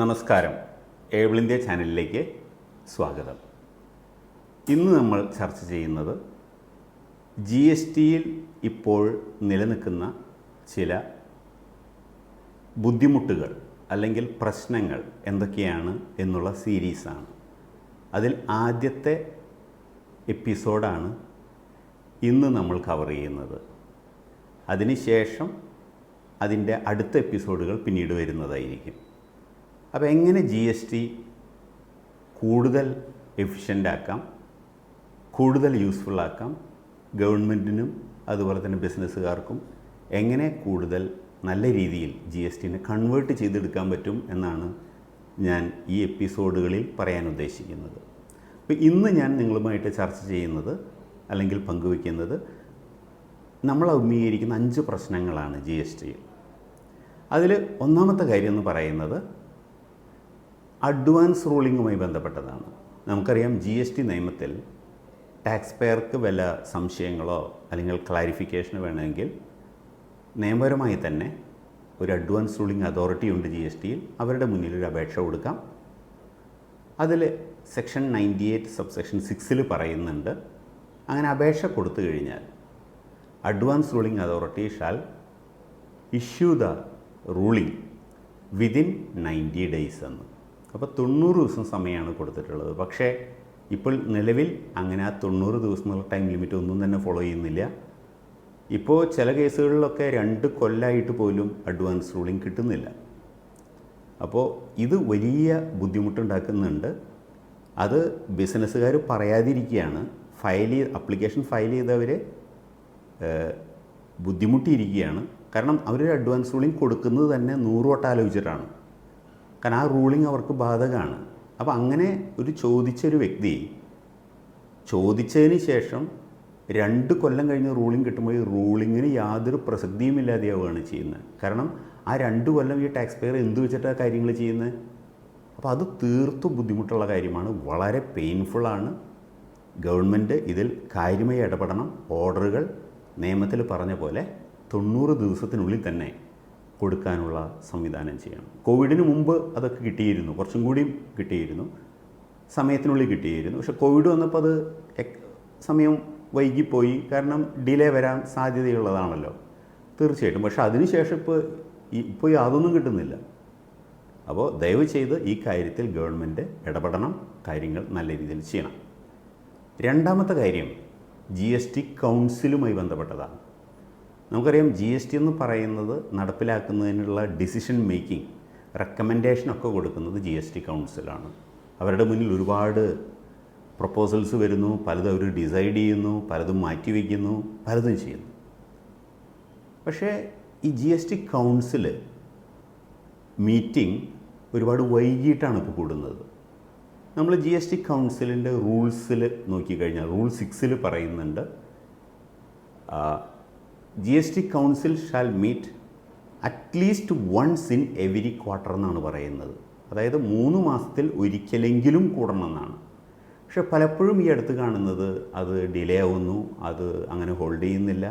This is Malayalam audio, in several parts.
നമസ്കാരം. ഏബിൾ ഇന്ത്യ ചാനലിലേക്ക് സ്വാഗതം. ഇന്ന് നമ്മൾ ചർച്ച ചെയ്യുന്നത് GSTയിൽ ഇപ്പോൾ നിലനിൽക്കുന്ന ചില ബുദ്ധിമുട്ടുകൾ അല്ലെങ്കിൽ പ്രശ്നങ്ങൾ എന്തൊക്കെയാണ് എന്നുള്ള സീരീസാണ്. അതിൽ ആദ്യത്തെ എപ്പിസോഡാണ് ഇന്ന് നമ്മൾ കവർ ചെയ്യുന്നത്. അതിനുശേഷം അതിൻ്റെ അടുത്ത എപ്പിസോഡുകൾ പിന്നീട് വരുന്നതായിരിക്കും. അപ്പോൾ എങ്ങനെ GST കൂടുതൽ എഫിഷ്യൻ്റ് ആക്കാം, കൂടുതൽ യൂസ്ഫുൾ ആക്കാം, ഗവൺമെൻറ്റിനും അതുപോലെ തന്നെ ബിസിനസ്സുകാർക്കും എങ്ങനെ കൂടുതൽ നല്ല രീതിയിൽ GSTനെ കൺവേർട്ട് ചെയ്തെടുക്കാൻ പറ്റും എന്നാണ് ഞാൻ ഈ എപ്പിസോഡുകളിൽ പറയാൻ ഉദ്ദേശിക്കുന്നത്. അപ്പോൾ ഇന്ന് ഞാൻ നിങ്ങളുമായിട്ട് ചർച്ച ചെയ്യുന്നത് അല്ലെങ്കിൽ പങ്കുവയ്ക്കുന്നത് നമ്മൾ അഭിമുഖീകരിക്കുന്ന 5 പ്രശ്നങ്ങളാണ് GSTയിൽ. അതിൽ ഒന്നാമത്തെ കാര്യം എന്ന് പറയുന്നത് അഡ്വാൻസ് റൂളിങ്ങുമായി ബന്ധപ്പെട്ടതാണ്. നമുക്കറിയാം GST നിയമത്തിൽ ടാക്സ് പെയർക്ക് വല്ല സംശയങ്ങളോ അല്ലെങ്കിൽ ക്ലാരിഫിക്കേഷനോ വേണമെങ്കിൽ നിയമപരമായി തന്നെ ഒരു അഡ്വാൻസ് റൂളിംഗ് അതോറിറ്റി ഉണ്ട് GSTയിൽ. അവരുടെ മുന്നിൽ ഒരു അപേക്ഷ കൊടുക്കാം. അതിൽ സെക്ഷൻ 98 സബ്സെക്ഷൻ 6 പറയുന്നുണ്ട്, അങ്ങനെ അപേക്ഷ കൊടുത്തു കഴിഞ്ഞാൽ advance ruling authority shall issue the ruling within 90 days എന്ന്. അപ്പോൾ 90 ദിവസം സമയമാണ് കൊടുത്തിട്ടുള്ളത്. പക്ഷേ ഇപ്പോൾ നിലവിൽ അങ്ങനെ ആ 90 ദിവസം എന്നുള്ള ടൈം ലിമിറ്റ് ഒന്നും തന്നെ ഫോളോ ചെയ്യുന്നില്ല. ഇപ്പോൾ ചില കേസുകളിലൊക്കെ 2 കൊല്ലമായിട്ട് പോലും അഡ്വാൻസ് റൂളിംഗ് കിട്ടുന്നില്ല. അപ്പോൾ ഇത് വലിയ ബുദ്ധിമുട്ടുണ്ടാക്കുന്നുണ്ട്. അത് ബിസിനസ്സുകാർ പറയാതിരിക്കുകയാണ്. അപ്ലിക്കേഷൻ ഫയൽ ചെയ്തവർ ബുദ്ധിമുട്ടിയിരിക്കുകയാണ്. കാരണം അവരൊരു അഡ്വാൻസ് റൂളിംഗ് കൊടുക്കുന്നത് തന്നെ 100 വട്ടം ആലോചിച്ചിട്ടാണ്. കാരണം ആ റൂളിംഗ് അവർക്ക് ബാധകമാണ്. അപ്പോൾ അങ്ങനെ ചോദിച്ചൊരു വ്യക്തി ചോദിച്ചതിന് ശേഷം 2 കൊല്ലം കഴിഞ്ഞ് റൂളിംഗ് കിട്ടുമ്പോൾ ഈ റൂളിങ്ങിന് യാതൊരു പ്രസക്തിയും ഇല്ലാതെയാവുകയാണ് ചെയ്യുന്നത്. കാരണം ആ 2 കൊല്ലം ഈ ടാക്സ് പെയർ എന്ത് വെച്ചിട്ടാണ് കാര്യങ്ങൾ ചെയ്യുന്നത്? അപ്പോൾ അത് തീർത്തും ബുദ്ധിമുട്ടുള്ള കാര്യമാണ്, വളരെ പെയിൻഫുള്ളാണ്. ഗവൺമെൻറ് ഇതിൽ കാര്യമായി ഇടപെടണം. ഓർഡറുകൾ നിയമത്തിൽ പറഞ്ഞ പോലെ 90 ദിവസത്തിനുള്ളിൽ തന്നെ കൊടുക്കാനുള്ള സംവിധാനം ചെയ്യണം. കോവിഡിന് മുമ്പ് അതൊക്കെ കിട്ടിയിരുന്നു, കുറച്ചും കൂടി കിട്ടിയിരുന്നു, സമയത്തിനുള്ളിൽ കിട്ടിയിരുന്നു. പക്ഷേ കോവിഡ് വന്നപ്പോൾ അത് സമയം വൈകിപ്പോയി. കാരണം ഡിലേ വരാൻ സാധ്യതയുള്ളതാണല്ലോ തീർച്ചയായിട്ടും. പക്ഷേ അതിനുശേഷം ഇപ്പോൾ യാതൊന്നും കിട്ടുന്നില്ല. അപ്പോൾ ദയവ് ചെയ്ത് ഈ കാര്യത്തിൽ ഗവൺമെൻറ് ഇടപെടണം, കാര്യങ്ങൾ നല്ല രീതിയിൽ ചെയ്യണം. രണ്ടാമത്തെ കാര്യം GST കൗൺസിലുമായി ബന്ധപ്പെട്ടതാണ്. നമുക്കറിയാം GST എന്ന് പറയുന്നത് നടപ്പിലാക്കുന്നതിനുള്ള ഡിസിഷൻ മേക്കിംഗ്, റെക്കമെൻഡേഷനൊക്കെ കൊടുക്കുന്നത് GST കൗൺസിലാണ്. അവരുടെ മുന്നിൽ ഒരുപാട് പ്രപ്പോസൽസ് വരുന്നു, പലതും അവർ ഡിസൈഡ് ചെയ്യുന്നു, പലതും മാറ്റിവെക്കുന്നു, പലതും ചെയ്യുന്നു. പക്ഷേ ഈ GST കൗൺസിൽ മീറ്റിംഗ് ഒരുപാട് വൈകിട്ടാണ് ഇപ്പോൾ കൂടുന്നത്. നമ്മൾ GST കൗൺസിലിൻ്റെ റൂൾസിൽ നോക്കിക്കഴിഞ്ഞാൽ റൂൾ 6 പറയുന്നുണ്ട്, GST council shall meet at least once in every quarter എന്നാണ് പറയുന്നത്. അതായത് 3 മാസത്തിൽ ഒരിക്കലെങ്കിലും കൂടണം എന്നാണ്. പക്ഷേ പലപ്പോഴും ഈ അടുത്ത് കാണുന്നത് അത് ഡിലേ ആവുന്നു, അത് അങ്ങനെ ഹോൾഡ് ചെയ്യുന്നില്ല.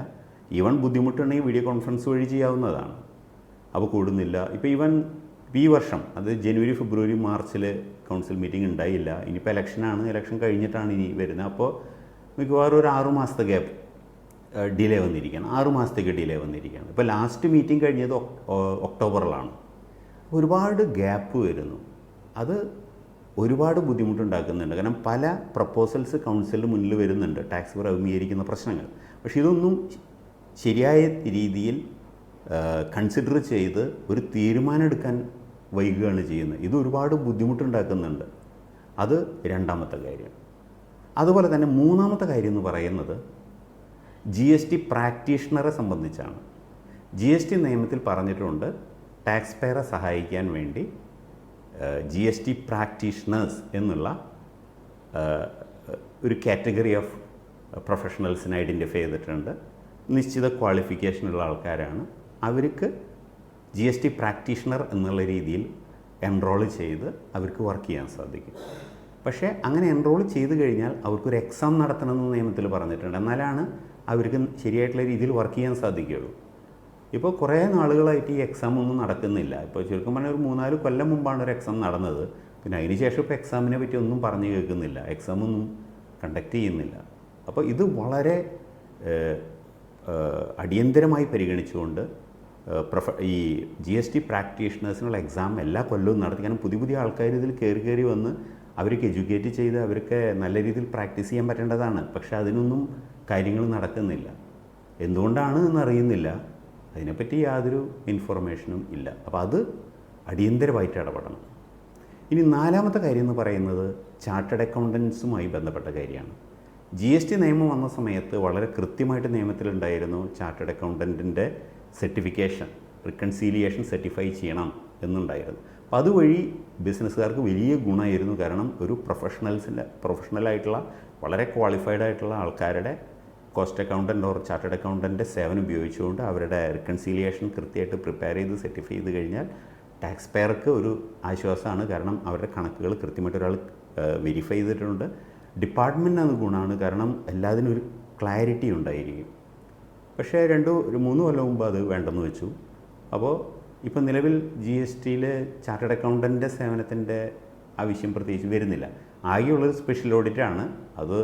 ഈവൻ ബുദ്ധിമുട്ടുണ്ടെങ്കിൽ വീഡിയോ കോൺഫറൻസ് വഴി ചെയ്യാവുന്നതാണ്, അപ്പോൾ കൂടുന്നില്ല. ഇപ്പോൾ ഈ വർഷം അത് ജനുവരി, ഫെബ്രുവരി, മാർച്ചിൽ കൗൺസിൽ മീറ്റിംഗ് ഉണ്ടായില്ല. ഇനിയിപ്പോൾ ഇലക്ഷനാണ്, ഇലക്ഷൻ കഴിഞ്ഞിട്ടാണ് ഇനി വരുന്നത്. അപ്പോൾ മിക്കവാറും ഒരു 6 മാസത്തെ ഗ്യാപ്പ് ഡിലേ വന്നിരിക്കുകയാണ്, 6 മാസത്തേക്ക് ഡിലേ വന്നിരിക്കുകയാണ്. ഇപ്പോൾ ലാസ്റ്റ് മീറ്റിംഗ് കഴിഞ്ഞത് ഒക്ടോബറിലാണ്. ഒരുപാട് ഗ്യാപ്പ് വരുന്നു. അത് ഒരുപാട് ബുദ്ധിമുട്ടുണ്ടാക്കുന്നുണ്ട്. കാരണം പല പ്രപ്പോസൽസ് കൗൺസിലിന് മുന്നിൽ വരുന്നുണ്ട്, ടാക്സ് പെയർ അഭിമുഖീകരിക്കുന്ന പ്രശ്നങ്ങൾ. പക്ഷേ ഇതൊന്നും ശരിയായ രീതിയിൽ കൺസിഡർ ചെയ്ത് ഒരു തീരുമാനം എടുക്കാൻ വൈകുകയാണ് ചെയ്യുന്നത്. ഇത് ഒരുപാട് ബുദ്ധിമുട്ടുണ്ടാക്കുന്നുണ്ട്. അത് രണ്ടാമത്തെ കാര്യം. അതുപോലെ തന്നെ മൂന്നാമത്തെ കാര്യം എന്ന് പറയുന്നത് GST പ്രാക്ടീഷണറെ സംബന്ധിച്ചാണ്. GST നിയമത്തിൽ പറഞ്ഞിട്ടുണ്ട്, ടാക്സ് പെയറെ സഹായിക്കാൻ വേണ്ടി GST പ്രാക്ടീഷണേഴ്സ് എന്നുള്ള ഒരു കാറ്റഗറി ഓഫ് പ്രൊഫഷണൽസിനെ ഐഡൻറ്റിഫൈ ചെയ്തിട്ടുണ്ട്. നിശ്ചിത ക്വാളിഫിക്കേഷനുള്ള ആൾക്കാരാണ്. അവർക്ക് GST പ്രാക്ടീഷണർ എന്നുള്ള രീതിയിൽ എൻറോൾ ചെയ്ത് അവർക്ക് വർക്ക് ചെയ്യാൻ സാധിക്കും. പക്ഷേ അങ്ങനെ എൻറോൾ ചെയ്ത് കഴിഞ്ഞാൽ അവർക്കൊരു എക്സാം നടത്തണമെന്ന് നിയമത്തിൽ പറഞ്ഞിട്ടുണ്ട്. എന്നാലാണ് അവർക്ക് ശരിയായിട്ടുള്ള രീതിയിൽ വർക്ക് ചെയ്യാൻ സാധിക്കുകയുള്ളൂ. ഇപ്പോൾ കുറേ നാളുകളായിട്ട് ഈ എക്സാം ഒന്നും നടക്കുന്നില്ല. ഇപ്പോൾ ചുരുക്കം പറഞ്ഞാൽ ഒരു 3-4 കൊല്ലം മുമ്പാണ് ഒരു എക്സാം നടന്നത്. പിന്നെ അതിന് ശേഷം ഇപ്പോൾ എക്സാമിനെ പറ്റി ഒന്നും പറഞ്ഞു കേൾക്കുന്നില്ല, എക്സാമൊന്നും കണ്ടക്ട് ചെയ്യുന്നില്ല. അപ്പോൾ ഇത് വളരെ അടിയന്തരമായി പരിഗണിച്ചുകൊണ്ട് ഈ GST പ്രാക്ടീഷണേഴ്സിനുള്ള എക്സാം എല്ലാ കൊല്ലവും നടത്തി. കാരണം പുതിയ ആൾക്കാർ ഇതിൽ കയറി വന്ന് അവർക്ക് എഡ്യൂക്കേറ്റ് ചെയ്ത് അവർക്ക് നല്ല രീതിയിൽ പ്രാക്ടീസ് ചെയ്യാൻ പറ്റേണ്ടതാണ്. പക്ഷേ അതിനൊന്നും കാര്യങ്ങൾ നടക്കുന്നില്ല. എന്തുകൊണ്ടാണ് എന്നറിയുന്നില്ല, അതിനെപ്പറ്റി യാതൊരു ഇൻഫർമേഷനും ഇല്ല. അപ്പോൾ അത് അടിയന്തരമായിട്ട് ഇടപെടണം. ഇനി 4ാമത്തെ കാര്യം എന്ന് പറയുന്നത് ചാർട്ടേഡ് അക്കൗണ്ടൻസുമായി ബന്ധപ്പെട്ട കാര്യമാണ്. GST നിയമം വന്ന സമയത്ത് വളരെ കൃത്യമായിട്ട് നിയമത്തിലുണ്ടായിരുന്നു ചാർട്ടേഡ് അക്കൗണ്ടൻറ്റിൻ്റെ സർട്ടിഫിക്കേഷൻ, റിക്കൺസീലിയേഷൻ സർട്ടിഫൈ ചെയ്യണം എന്നുണ്ടായിരുന്നു. അപ്പോൾ അതുവഴി ബിസിനസ്സുകാർക്ക് വലിയ ഗുണമായിരുന്നു. കാരണം ഒരു പ്രൊഫഷണലായിട്ടുള്ള വളരെ ക്വാളിഫൈഡ് ആയിട്ടുള്ള ആൾക്കാരുടെ കോസ്റ്റ് അക്കൗണ്ടൻറ്റ് ഓർ ചാർട്ടേഡ് അക്കൗണ്ടൻറ്റിൻ്റെ സേവനം ഉപയോഗിച്ചുകൊണ്ട് അവരുടെ റിക്കൺസീലിയേഷൻ കൃത്യമായിട്ട് പ്രിപ്പയർ ചെയ്ത് സർട്ടിഫൈ ചെയ്ത് കഴിഞ്ഞാൽ ടാക്സ് പെയർക്ക് ഒരു ആശ്വാസമാണ്. കാരണം അവരുടെ കണക്കുകൾ കൃത്യമായിട്ട് ഒരാൾ വെരിഫൈ ചെയ്തിട്ടുണ്ട്. ഡിപ്പാർട്ട്മെൻറ്റിന് അത് ഗുണമാണ്. കാരണം എല്ലാത്തിനും ഒരു ക്ലാരിറ്റി ഉണ്ടായിരിക്കും. പക്ഷേ 2-3 കൊല്ലം മുമ്പ് അത് വേണ്ടെന്ന് വെച്ചു. അപ്പോൾ ഇപ്പോൾ നിലവിൽ GSTയിൽ ചാർട്ടേഡ് അക്കൗണ്ടൻറ്റിൻ്റെ സേവനത്തിൻ്റെ ആവശ്യം പ്രത്യേകിച്ച് വരുന്നില്ല. ആകെയുള്ളൊരു സ്പെഷ്യൽ ഓഡിറ്റാണ്, അത്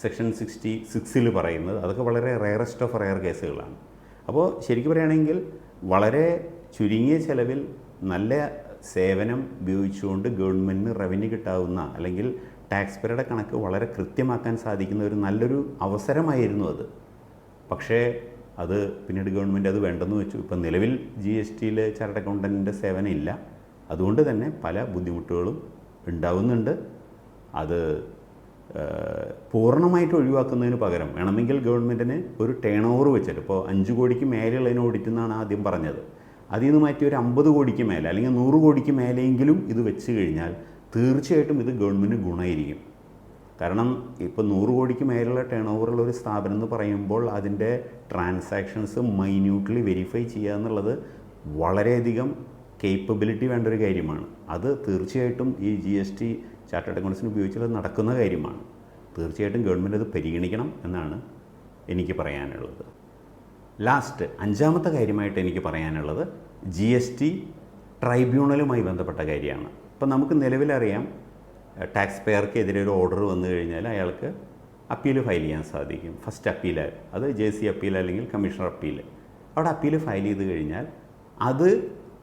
സെക്ഷൻ 66 പറയുന്നത്. അതൊക്കെ വളരെ റെയറസ്റ്റ് ഓഫ് റെയർ കേസുകളാണ്. അപ്പോൾ ശരിക്കും പറയുകയാണെങ്കിൽ വളരെ ചുരുങ്ങിയ ചിലവിൽ നല്ല സേവനം ഉപയോഗിച്ചുകൊണ്ട് ഗവൺമെൻറ്റിന് റവന്യൂ കിട്ടാവുന്ന, അല്ലെങ്കിൽ ടാക്സ് പേരുടെ കണക്ക് വളരെ കൃത്യമാക്കാൻ സാധിക്കുന്ന ഒരു നല്ലൊരു അവസരമായിരുന്നു അത്. പക്ഷേ അത് പിന്നീട് ഗവൺമെൻറ് അത് വേണ്ടെന്ന് വെച്ചു. ഇപ്പം നിലവിൽ GSTയിൽ ചാർട്ടേഡ് അക്കൗണ്ടൻറ്റിൻ്റെ സേവനം ഇല്ല. അതുകൊണ്ട് തന്നെ പല ബുദ്ധിമുട്ടുകളും ഉണ്ടാവുന്നുണ്ട്. അത് പൂർണ്ണമായിട്ട് ഒഴിവാക്കുന്നതിന് പകരം വേണമെങ്കിൽ ഗവൺമെൻറ്റിന് ഒരു ടേൺ ഓവർ വെച്ചിട്ട്, ഇപ്പോൾ 5 കോടിക്ക് മേലെയുള്ളതിന് ഓഡിറ്റ് എന്നാണ് ആദ്യം പറഞ്ഞത്, അതിൽ നിന്ന് മാറ്റി ഒരു 50 കോടിക്ക് മേലെ അല്ലെങ്കിൽ 100 കോടിക്ക് മേലെയെങ്കിലും ഇത് വെച്ച് കഴിഞ്ഞാൽ തീർച്ചയായിട്ടും ഇത് ഗവൺമെൻറ്റിന് ഗുണമായിരിക്കും. കാരണം ഇപ്പോൾ 100 കോടിക്ക് മേലുള്ള ടേൺ ഓവറുള്ള ഒരു സ്ഥാപനം എന്ന് പറയുമ്പോൾ അതിൻ്റെ ട്രാൻസാക്ഷൻസ് മൈന്യൂട്ട്ലി വെരിഫൈ ചെയ്യുക എന്നുള്ളത് വളരെയധികം കേപ്പബിലിറ്റി വേണ്ട ഒരു കാര്യമാണ്. അത് തീർച്ചയായിട്ടും ഈ GST ചാർട്ടേഡ് അക്കൗണ്ട്സിന് ഉപയോഗിച്ചാൽ അത് നടക്കുന്ന കാര്യമാണ്. തീർച്ചയായിട്ടും ഗവൺമെൻറ് അത് പരിഗണിക്കണം എന്നാണ് എനിക്ക് പറയാനുള്ളത്. ലാസ്റ്റ് 5ാമത്തെ കാര്യമായിട്ട് എനിക്ക് പറയാനുള്ളത് GST ട്രൈബ്യൂണലുമായി ബന്ധപ്പെട്ട കാര്യമാണ്. ഇപ്പോൾ നമുക്ക് നിലവിലറിയാം, ടാക്സ് പെയർക്കെതിരെ ഒരു ഓർഡർ വന്നു കഴിഞ്ഞാൽ അയാൾക്ക് അപ്പീൽ ഫയൽ ചെയ്യാൻ സാധിക്കും. ഫസ്റ്റ് അപ്പീൽ, അത് JC അപ്പീൽ അല്ലെങ്കിൽ കമ്മീഷണർ അപ്പീൽ. അവിടെ അപ്പീൽ ഫയൽ ചെയ്ത് കഴിഞ്ഞാൽ അത്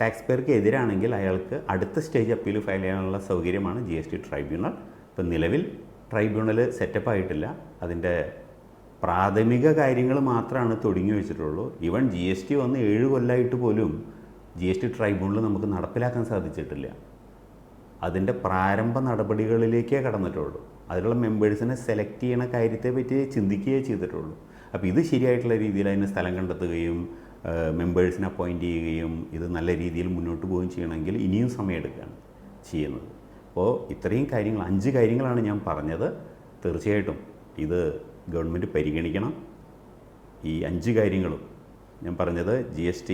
ടാക്സ് പെയർക്ക് എതിരാണെങ്കിൽ അയാൾക്ക് അടുത്ത സ്റ്റേജ് അപ്പീൽ ഫയൽ ചെയ്യാനുള്ള സൗകര്യമാണ് GST ട്രൈബ്യൂണൽ. ഇപ്പം നിലവിൽ ട്രൈബ്യൂണൽ സെറ്റപ്പ് ആയിട്ടില്ല. അതിൻ്റെ പ്രാഥമിക കാര്യങ്ങൾ മാത്രമാണ് തുടങ്ങി വെച്ചിട്ടുള്ളൂ. ഈവൻ GST വന്ന് 7 കൊല്ലമായിട്ട് പോലും GST ട്രൈബ്യൂണൽ നമുക്ക് നടപ്പിലാക്കാൻ സാധിച്ചിട്ടില്ല. അതിൻ്റെ പ്രാരംഭ നടപടികളിലേക്കേ കടന്നിട്ടുള്ളൂ. അതിലുള്ള മെമ്പേഴ്സിനെ സെലക്ട് ചെയ്യണ കാര്യത്തെ പറ്റി ചിന്തിക്കുകയേ ചെയ്തിട്ടുള്ളൂ. അപ്പോൾ ഇത് ശരിയായിട്ടുള്ള രീതിയിൽ അതിന് സ്ഥലം കണ്ടെത്തുകയും മെമ്പേഴ്സിനെ അപ്പോയിൻറ്റ് ചെയ്യുകയും ഇത് നല്ല രീതിയിൽ മുന്നോട്ട് പോവുകയും ചെയ്യണമെങ്കിൽ ഇനിയും സമയമെടുക്കുകയാണ് ചെയ്യുന്നത്. അപ്പോൾ ഇത്രയും കാര്യങ്ങൾ 5 കാര്യങ്ങളാണ് ഞാൻ പറഞ്ഞത്. തീർച്ചയായിട്ടും ഇത് ഗവൺമെൻറ് പരിഗണിക്കണം. ഈ 5 കാര്യങ്ങളും ഞാൻ പറഞ്ഞത് GST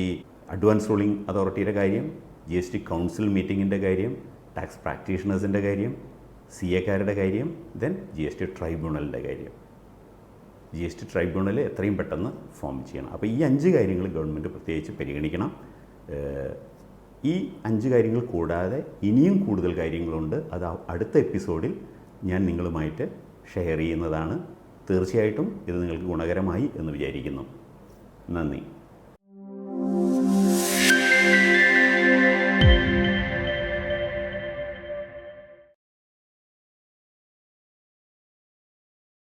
അഡ്വാൻസ് റൂളിംഗ് അതോറിറ്റിയുടെ കാര്യം, GST കൗൺസിൽ മീറ്റിങ്ങിൻ്റെ കാര്യം, ടാക്സ് പ്രാക്ടീഷണേഴ്സിൻ്റെ കാര്യം, CA-കാരുടെ കാര്യം, ദെൻ GST ട്രൈബ്യൂണലിൻ്റെ കാര്യം. GST ട്രൈബ്യൂണൽ എത്രയും പെട്ടെന്ന് ഫോം ചെയ്യണം. അപ്പോൾ ഈ 5 കാര്യങ്ങൾ ഗവൺമെൻറ് പ്രത്യേകിച്ച് പരിഗണിക്കണം. ഈ 5 കാര്യങ്ങൾ കൂടാതെ ഇനിയും കൂടുതൽ കാര്യങ്ങളുണ്ട്. അത് അടുത്ത എപ്പിസോഡിൽ ഞാൻ നിങ്ങളുമായിട്ട് ഷെയർ ചെയ്യുന്നതാണ്. തീർച്ചയായിട്ടും ഇത് നിങ്ങൾക്ക് ഗുണകരമായി എന്ന് വിചാരിക്കുന്നു. നന്ദി.